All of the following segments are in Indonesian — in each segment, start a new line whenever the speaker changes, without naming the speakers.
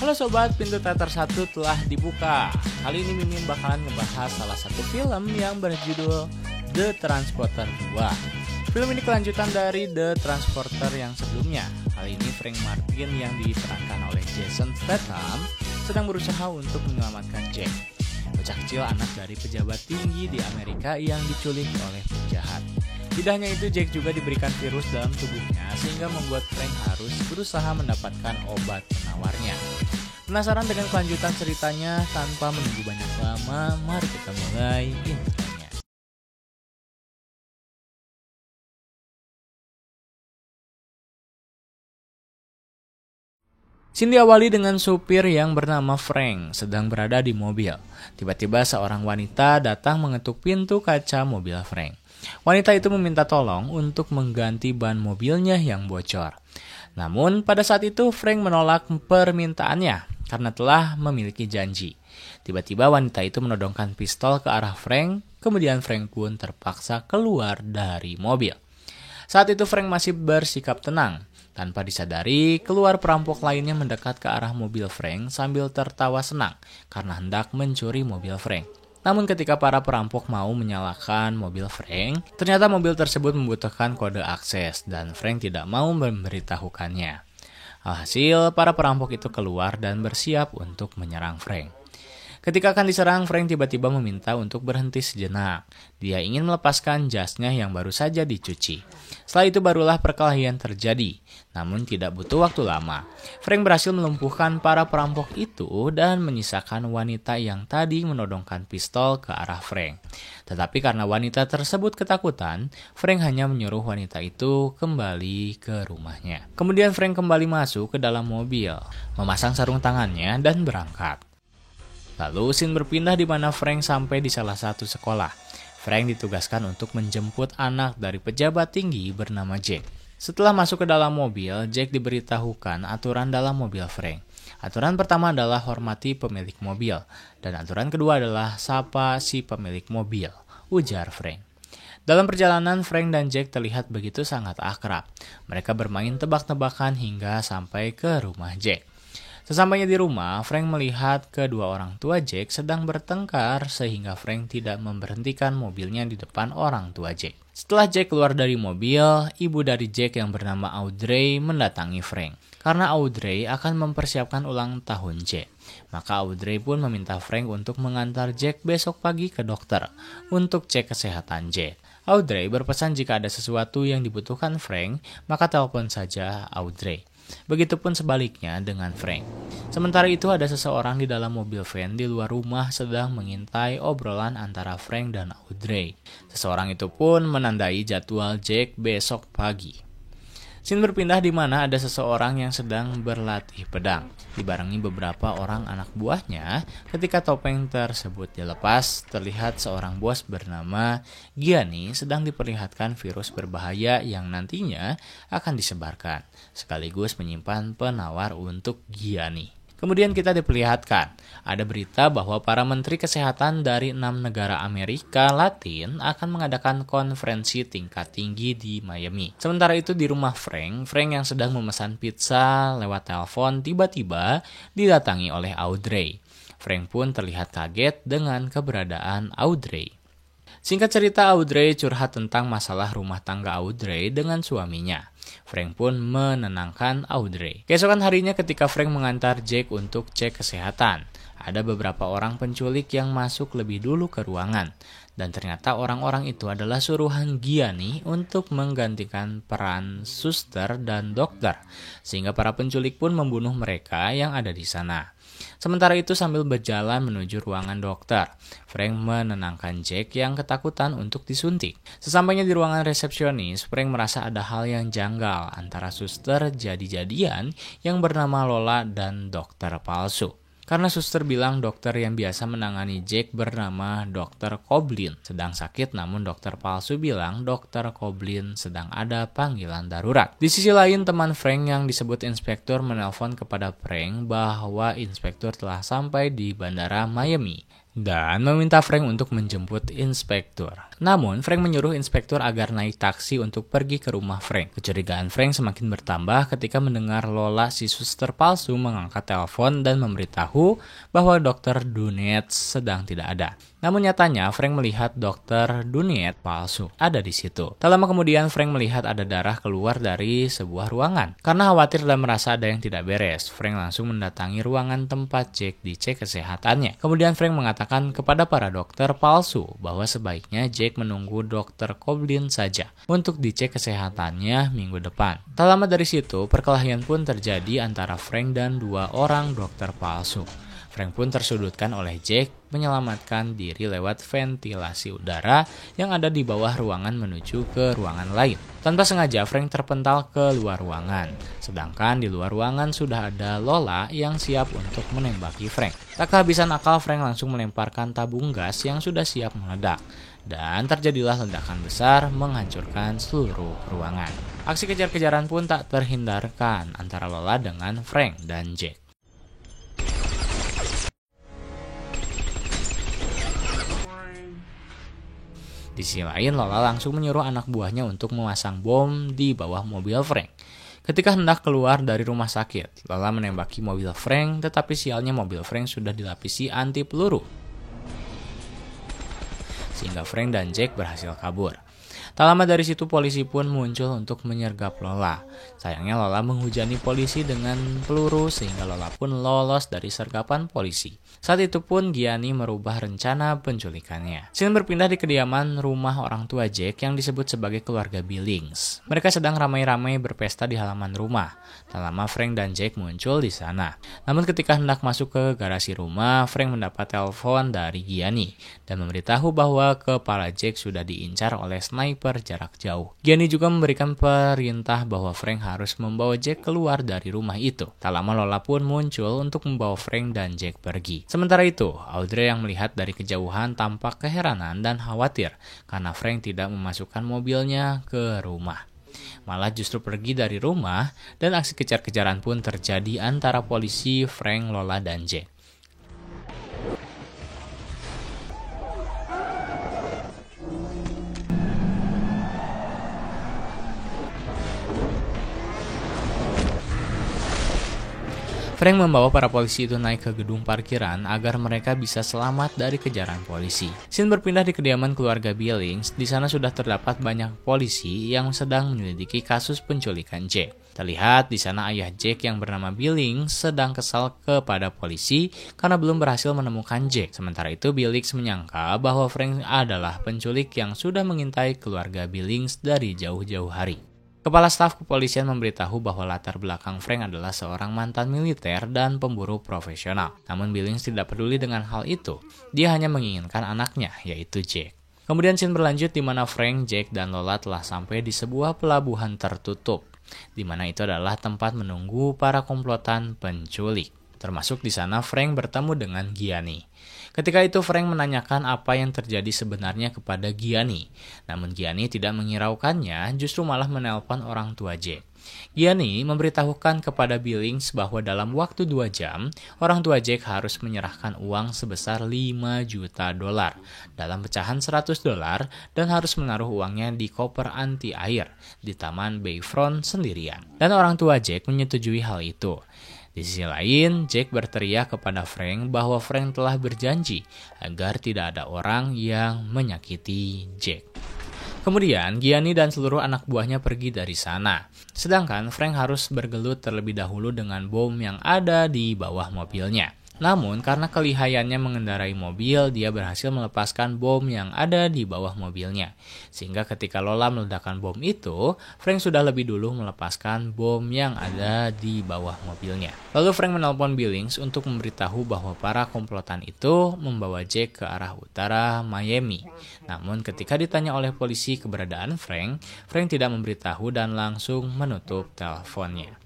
Halo sobat, pintu teater 1 telah dibuka. Kali ini Mimin bakalan ngebahas salah satu film yang berjudul The Transporter 2. Film ini kelanjutan dari The Transporter yang sebelumnya. Kali ini Frank Martin yang diperankan oleh Jason Statham sedang berusaha untuk menyelamatkan Jack, bocah kecil anak dari pejabat tinggi di Amerika yang diculik oleh penjahat. Tidak hanya itu, Jack juga diberikan virus dalam tubuhnya sehingga membuat Frank harus berusaha mendapatkan obat penawarnya. Penasaran dengan kelanjutan ceritanya? Tanpa menunggu banyak lama, mari kita mulai intronya. Scene diawali dengan supir yang bernama Frank sedang berada di mobil. Tiba-tiba seorang wanita datang mengetuk pintu kaca mobil Frank. Wanita itu meminta tolong untuk mengganti ban mobilnya yang bocor. Namun pada saat itu Frank menolak permintaannya karena telah memiliki janji. Tiba-tiba wanita itu menodongkan pistol ke arah Frank, kemudian Frank pun terpaksa keluar dari mobil. Saat itu Frank masih bersikap tenang. Tanpa disadari, keluar perampok lainnya mendekat ke arah mobil Frank sambil tertawa senang karena hendak mencuri mobil Frank. Namun ketika para perampok mau menyalakan mobil Frank, ternyata mobil tersebut membutuhkan kode akses dan Frank tidak mau memberitahukannya. Alhasil, para perampok itu keluar dan bersiap untuk menyerang Frank. Ketika akan diserang, Frank tiba-tiba meminta untuk berhenti sejenak. Dia ingin melepaskan jasnya yang baru saja dicuci. Setelah itu barulah perkelahian terjadi. Namun tidak butuh waktu lama. Frank berhasil melumpuhkan para perampok itu dan menyisakan wanita yang tadi menodongkan pistol ke arah Frank. Tetapi karena wanita tersebut ketakutan, Frank hanya menyuruh wanita itu kembali ke rumahnya. Kemudian Frank kembali masuk ke dalam mobil, memasang sarung tangannya dan berangkat. Lalu scene berpindah di mana Frank sampai di salah satu sekolah. Frank ditugaskan untuk menjemput anak dari pejabat tinggi bernama Jack. Setelah masuk ke dalam mobil, Jack diberitahukan aturan dalam mobil Frank. Aturan pertama adalah hormati pemilik mobil, dan aturan kedua adalah sapa si pemilik mobil, ujar Frank. Dalam perjalanan, Frank dan Jack terlihat begitu sangat akrab. Mereka bermain tebak-tebakan hingga sampai ke rumah Jack. Sesampainya di rumah, Frank melihat kedua orang tua Jack sedang bertengkar sehingga Frank tidak memberhentikan mobilnya di depan orang tua Jack. Setelah Jack keluar dari mobil, ibu dari Jack yang bernama Audrey mendatangi Frank. Karena Audrey akan mempersiapkan ulang tahun Jack. Maka Audrey pun meminta Frank untuk mengantar Jack besok pagi ke dokter untuk cek kesehatan Jack. Audrey berpesan jika ada sesuatu yang dibutuhkan Frank, maka telepon saja Audrey. Begitupun sebaliknya dengan Frank. Sementara itu ada seseorang di dalam mobil van di luar rumah sedang mengintai obrolan antara Frank dan Audrey. Seseorang itu pun menandai jadwal Jack besok pagi. Scene berpindah di mana ada seseorang yang sedang berlatih pedang, dibarengi beberapa orang anak buahnya. Ketika topeng tersebut dilepas, terlihat seorang bos bernama Gianni sedang diperlihatkan virus berbahaya yang nantinya akan disebarkan, sekaligus menyimpan penawar untuk Gianni. Kemudian kita diperlihatkan, ada berita bahwa para menteri kesehatan dari 6 negara Amerika Latin akan mengadakan konferensi tingkat tinggi di Miami. Sementara itu di rumah Frank yang sedang memesan pizza lewat telepon tiba-tiba didatangi oleh Audrey. Frank pun terlihat kaget dengan keberadaan Audrey. Singkat cerita, Audrey curhat tentang masalah rumah tangga Audrey dengan suaminya. Frank pun menenangkan Audrey. Keesokan harinya ketika Frank mengantar Jack untuk cek kesehatan, ada beberapa orang penculik yang masuk lebih dulu ke ruangan. Dan ternyata orang-orang itu adalah suruhan Gianni untuk menggantikan peran suster dan dokter. Sehingga para penculik pun membunuh mereka yang ada di sana. Sementara itu sambil berjalan menuju ruangan dokter, Frank menenangkan Jack yang ketakutan untuk disuntik. Sesampainya di ruangan resepsionis, Frank merasa ada hal yang janggal antara suster jadi-jadian yang bernama Lola dan dokter palsu. Karena suster bilang dokter yang biasa menangani Jack bernama Dr. Coblin sedang sakit, namun dokter palsu bilang Dr. Coblin sedang ada panggilan darurat. Di sisi lain, teman Frank yang disebut inspektur menelpon kepada Frank bahwa inspektur telah sampai di bandara Miami. dan meminta Frank untuk menjemput inspektur. Namun, Frank menyuruh inspektur agar naik taksi untuk pergi ke rumah Frank. Kecurigaan Frank semakin bertambah ketika mendengar Lola, si suster palsu, mengangkat telepon dan memberitahu bahwa Dr. Dunet sedang tidak ada. Namun nyatanya Frank melihat Dr. Dunet palsu ada di situ. Tak lama kemudian Frank melihat ada darah keluar dari sebuah ruangan. Karena khawatir dan merasa ada yang tidak beres, Frank langsung mendatangi ruangan tempat Jake dicek kesehatannya. Kemudian Frank mengatakan kepada para dokter palsu bahwa sebaiknya Jake menunggu Dr. Coblin saja untuk dicek kesehatannya minggu depan. Tak lama dari situ, perkelahian pun terjadi antara Frank dan dua orang dokter palsu. Frank pun tersudutkan oleh Jake menyelamatkan diri lewat ventilasi udara yang ada di bawah ruangan menuju ke ruangan lain. Tanpa sengaja Frank terpental ke luar ruangan, sedangkan di luar ruangan sudah ada Lola yang siap untuk menembaki Frank. Tak kehabisan akal, Frank langsung melemparkan tabung gas yang sudah siap meledak. Dan terjadilah ledakan besar menghancurkan seluruh ruangan. Aksi kejar-kejaran pun tak terhindarkan antara Lola dengan Frank dan Jake. Di sisi lain, Lola langsung menyuruh anak buahnya untuk memasang bom di bawah mobil Frank. Ketika hendak keluar dari rumah sakit, Lola menembaki mobil Frank, tetapi sialnya mobil Frank sudah dilapisi anti peluru, sehingga Frank dan Jake berhasil kabur. Tak lama dari situ polisi pun muncul untuk menyergap Lola. Sayangnya Lola menghujani polisi dengan peluru sehingga Lola pun lolos dari sergapan polisi. Saat itu pun Gianni merubah rencana penculikannya. Scene berpindah di kediaman rumah orang tua Jake yang disebut sebagai keluarga Billings. Mereka sedang ramai-ramai berpesta di halaman rumah. Tak lama Frank dan Jake muncul di sana. Namun ketika hendak masuk ke garasi rumah, Frank mendapat telepon dari Gianni dan memberitahu bahwa kepala Jake sudah diincar oleh sniper jarak jauh. Gianni juga memberikan perintah bahwa Frank harus membawa Jake keluar dari rumah itu. Tak lama Lola pun muncul untuk membawa Frank dan Jake pergi. Sementara itu, Audrey yang melihat dari kejauhan tampak keheranan dan khawatir karena Frank tidak memasukkan mobilnya ke rumah. Malah justru pergi dari rumah dan aksi kejar-kejaran pun terjadi antara polisi, Frank, Lola, dan Jake. Frank membawa para polisi itu naik ke gedung parkiran agar mereka bisa selamat dari kejaran polisi. Scene berpindah di kediaman keluarga Billings. Di sana sudah terdapat banyak polisi yang sedang menyelidiki kasus penculikan Jake. Terlihat di sana ayah Jake yang bernama Billings sedang kesal kepada polisi karena belum berhasil menemukan Jake. Sementara itu Billings menyangka bahwa Frank adalah penculik yang sudah mengintai keluarga Billings dari jauh-jauh hari. Kepala staf kepolisian memberitahu bahwa latar belakang Frank adalah seorang mantan militer dan pemburu profesional. Namun Billings tidak peduli dengan hal itu. Dia hanya menginginkan anaknya, yaitu Jake. Kemudian scene berlanjut di mana Frank, Jake, dan Lola telah sampai di sebuah pelabuhan tertutup, di mana itu adalah tempat menunggu para komplotan penculik. Termasuk di sana Frank bertemu dengan Gianni. Ketika itu Frank menanyakan apa yang terjadi sebenarnya kepada Gianni. Namun Gianni tidak menghiraukannya, justru malah menelpon orang tua Jake. Gianni memberitahukan kepada Billings bahwa dalam waktu 2 jam, orang tua Jake harus menyerahkan uang sebesar $5 juta dalam pecahan $100 dan harus menaruh uangnya di koper anti air di Taman Bayfront sendirian. Dan orang tua Jake menyetujui hal itu. Di sisi lain, Jake berteriak kepada Frank bahwa Frank telah berjanji agar tidak ada orang yang menyakiti Jake. Kemudian, Gianni dan seluruh anak buahnya pergi dari sana. Sedangkan Frank harus bergelut terlebih dahulu dengan bom yang ada di bawah mobilnya. Namun, karena kelihayannya mengendarai mobil, dia berhasil melepaskan bom yang ada di bawah mobilnya. Sehingga ketika Lola meledakkan bom itu, Frank sudah lebih dulu melepaskan bom yang ada di bawah mobilnya. Lalu Frank menelpon Billings untuk memberitahu bahwa para komplotan itu membawa Jake ke arah utara Miami. Namun ketika ditanya oleh polisi keberadaan Frank tidak memberitahu dan langsung menutup teleponnya.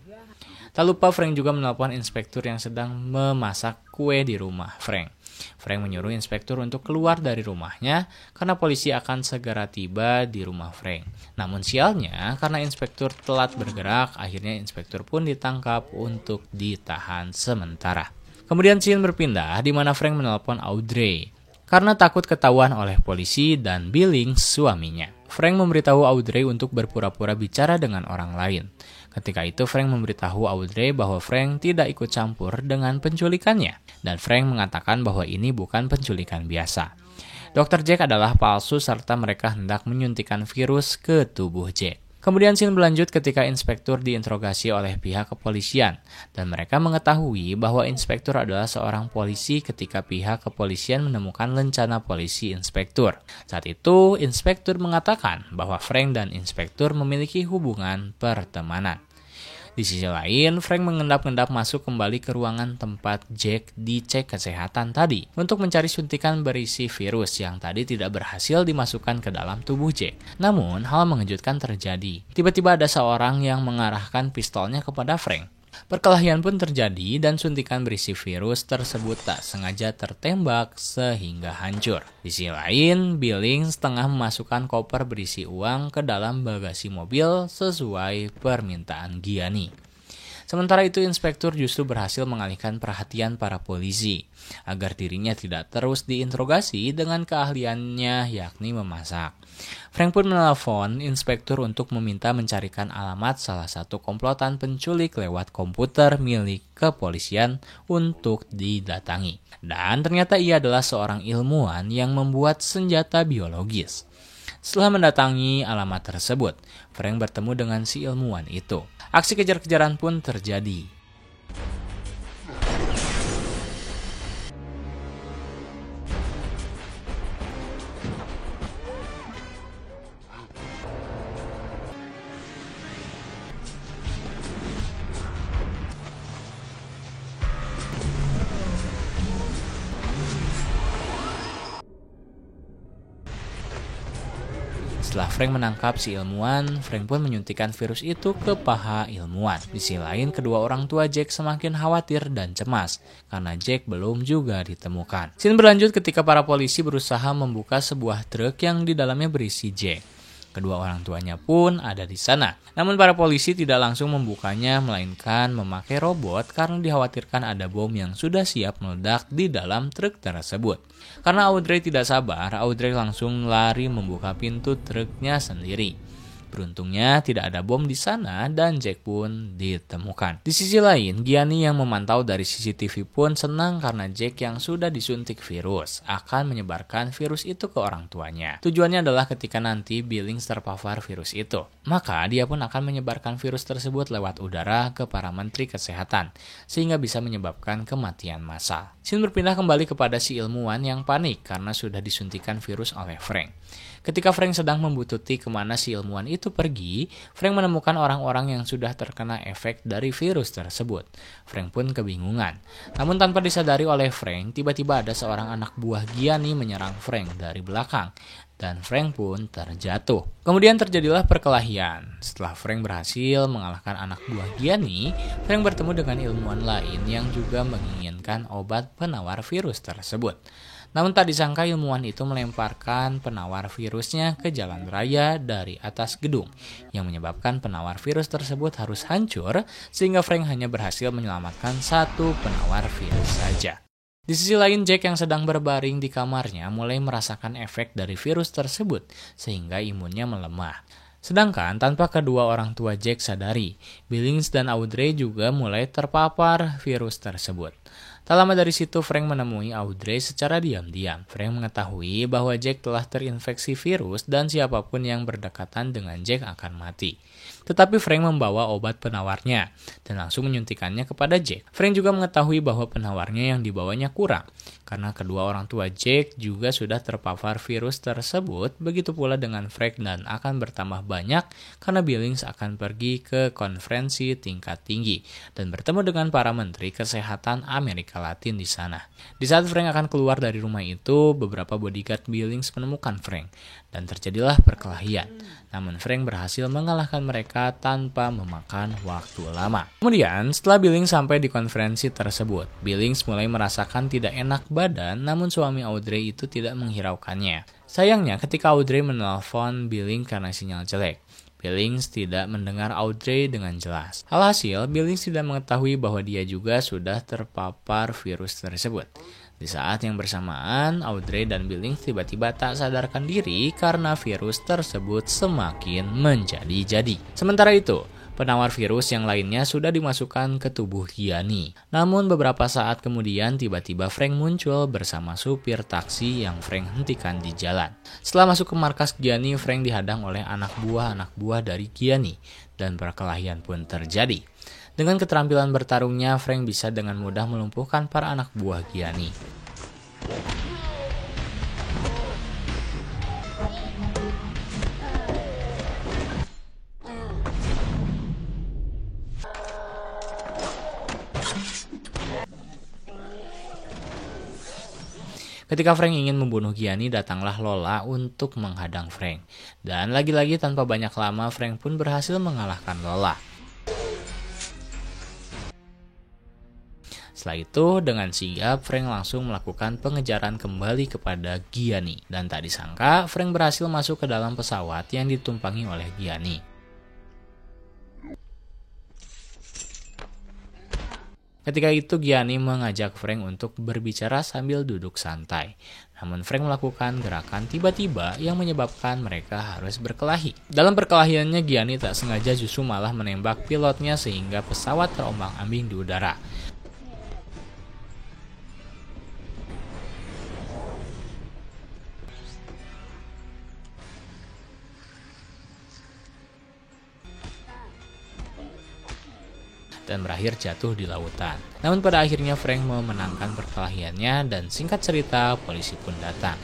Tak lupa Frank juga menelpon inspektur yang sedang memasak kue di rumah Frank. Frank menyuruh inspektur untuk keluar dari rumahnya karena polisi akan segera tiba di rumah Frank. Namun sialnya, karena inspektur telat bergerak, akhirnya inspektur pun ditangkap untuk ditahan sementara. Kemudian scene berpindah di mana Frank menelpon Audrey. karena takut ketahuan oleh polisi dan Billings, suaminya. Frank memberitahu Audrey untuk berpura-pura bicara dengan orang lain. Ketika itu Frank memberitahu Audrey bahwa Frank tidak ikut campur dengan penculikannya, dan Frank mengatakan bahwa ini bukan penculikan biasa. Dr. Jack adalah palsu serta mereka hendak menyuntikkan virus ke tubuh Jack. Kemudian scene berlanjut ketika inspektur diinterogasi oleh pihak kepolisian, dan mereka mengetahui bahwa inspektur adalah seorang polisi ketika pihak kepolisian menemukan lencana polisi inspektur. Saat itu, inspektur mengatakan bahwa Frank dan inspektur memiliki hubungan pertemanan. Di sisi lain, Frank mengendap-endap masuk kembali ke ruangan tempat Jack dicek kesehatan tadi untuk mencari suntikan berisi virus yang tadi tidak berhasil dimasukkan ke dalam tubuh Jack. Namun, hal mengejutkan terjadi. Tiba-tiba ada seorang yang mengarahkan pistolnya kepada Frank. Perkelahian pun terjadi dan suntikan berisi virus tersebut tak sengaja tertembak sehingga hancur. Di sisi lain, Billings tengah memasukkan koper berisi uang ke dalam bagasi mobil sesuai permintaan Gianni. Sementara itu, inspektur justru berhasil mengalihkan perhatian para polisi agar dirinya tidak terus diinterogasi dengan keahliannya yakni memasak. Frank pun menelpon inspektur untuk meminta mencarikan alamat salah satu komplotan penculik lewat komputer milik kepolisian untuk didatangi. Dan ternyata ia adalah seorang ilmuwan yang membuat senjata biologis. Setelah mendatangi alamat tersebut, Frank bertemu dengan si ilmuwan itu. Aksi kejar-kejaran pun terjadi. Setelah Frank menangkap si ilmuwan, Frank pun menyuntikkan virus itu ke paha ilmuwan. Di sisi lain, kedua orang tua Jack semakin khawatir dan cemas karena Jack belum juga ditemukan. Scene berlanjut ketika para polisi berusaha membuka sebuah truk yang di dalamnya berisi Jack. Kedua orang tuanya pun ada di sana. Namun para polisi tidak langsung membukanya, melainkan memakai robot karena dikhawatirkan ada bom yang sudah siap meledak di dalam truk tersebut. Karena Audrey tidak sabar, Audrey langsung lari membuka pintu truknya sendiri. Beruntungnya tidak ada bom di sana dan Jack pun ditemukan. Di sisi lain, Gianni yang memantau dari CCTV pun senang karena Jack yang sudah disuntik virus akan menyebarkan virus itu ke orang tuanya. Tujuannya adalah ketika nanti Billings terpapar virus itu, maka dia pun akan menyebarkan virus tersebut lewat udara ke para menteri kesehatan, sehingga bisa menyebabkan kematian massal. Scene berpindah kembali kepada si ilmuwan yang panik karena sudah disuntikan virus oleh Frank. Ketika Frank sedang membuntuti kemana si ilmuwan itu pergi, Frank menemukan orang-orang yang sudah terkena efek dari virus tersebut. Frank pun kebingungan. Namun tanpa disadari oleh Frank, tiba-tiba ada seorang anak buah Gianni menyerang Frank dari belakang. Dan Frank pun terjatuh. Kemudian terjadilah perkelahian. Setelah Frank berhasil mengalahkan anak buah Gianni, Frank bertemu dengan ilmuwan lain yang juga menginginkan obat penawar virus tersebut. Namun tak disangka ilmuwan itu melemparkan penawar virusnya ke jalan raya dari atas gedung, yang menyebabkan penawar virus tersebut harus hancur, sehingga Frank hanya berhasil menyelamatkan satu penawar virus saja. Di sisi lain, Jack yang sedang berbaring di kamarnya mulai merasakan efek dari virus tersebut, sehingga imunnya melemah. Sedangkan tanpa kedua orang tua Jack sadari, Billings dan Audrey juga mulai terpapar virus tersebut. Tak lama dari situ, Frank menemui Audrey secara diam-diam. Frank mengetahui bahwa Jack telah terinfeksi virus dan siapapun yang berdekatan dengan Jack akan mati. Tetapi Frank membawa obat penawarnya dan langsung menyuntikannya kepada Jack. Frank juga mengetahui bahwa penawarnya yang dibawanya kurang, karena kedua orang tua Jack juga sudah terpapar virus tersebut, begitu pula dengan Frank, dan akan bertambah banyak karena Billings akan pergi ke konferensi tingkat tinggi dan bertemu dengan para menteri kesehatan Amerika Latin di sana. Di saat Frank akan keluar dari rumah itu, beberapa bodyguard Billings menemukan Frank dan terjadilah perkelahian. Namun Frank berhasil mengalahkan mereka tanpa memakan waktu lama. Kemudian setelah Billings sampai di konferensi tersebut, Billings mulai merasakan tidak enak badan, namun suami Audrey itu tidak menghiraukannya. Sayangnya ketika Audrey menelpon Billings karena sinyal jelek, Billings tidak mendengar Audrey dengan jelas. Alhasil, Billings tidak mengetahui bahwa dia juga sudah terpapar virus tersebut. Di saat yang bersamaan, Audrey dan Billings tiba-tiba tak sadarkan diri karena virus tersebut semakin menjadi-jadi. Sementara itu, penawar virus yang lainnya sudah dimasukkan ke tubuh Gianni. Namun beberapa saat kemudian tiba-tiba Frank muncul bersama supir taksi yang Frank hentikan di jalan. Setelah masuk ke markas Gianni, Frank dihadang oleh anak buah dari Gianni dan perkelahian pun terjadi. Dengan keterampilan bertarungnya, Frank bisa dengan mudah melumpuhkan para anak buah Gianni. Ketika Frank ingin membunuh Gianni, datanglah Lola untuk menghadang Frank. Dan lagi-lagi tanpa banyak lama, Frank pun berhasil mengalahkan Lola. Setelah itu, dengan sigap, Frank langsung melakukan pengejaran kembali kepada Gianni. Dan tak disangka, Frank berhasil masuk ke dalam pesawat yang ditumpangi oleh Gianni. Ketika itu Gianni mengajak Frank untuk berbicara sambil duduk santai. Namun Frank melakukan gerakan tiba-tiba yang menyebabkan mereka harus berkelahi. Dalam perkelahiannya Gianni tak sengaja justru malah menembak pilotnya sehingga pesawat terombang-ambing di udara. Dan berakhir jatuh di lautan. Namun pada akhirnya Frank memenangkan perkelahiannya dan singkat cerita polisi pun datang.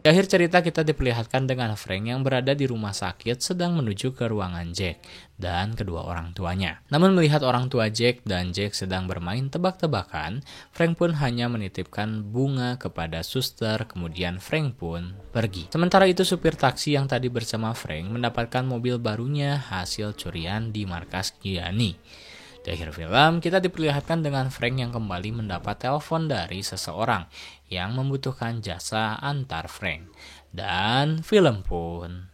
Di akhir cerita kita diperlihatkan dengan Frank yang berada di rumah sakit sedang menuju ke ruangan Jack dan kedua orang tuanya. Namun melihat orang tua Jack dan Jack sedang bermain tebak-tebakan, Frank pun hanya menitipkan bunga kepada suster, kemudian Frank pun pergi. Sementara itu supir taksi yang tadi bersama Frank mendapatkan mobil barunya hasil curian di markas Gianni. Di akhir film, kita diperlihatkan dengan Frank yang kembali mendapat telepon dari seseorang yang membutuhkan jasa antar Frank. Dan film pun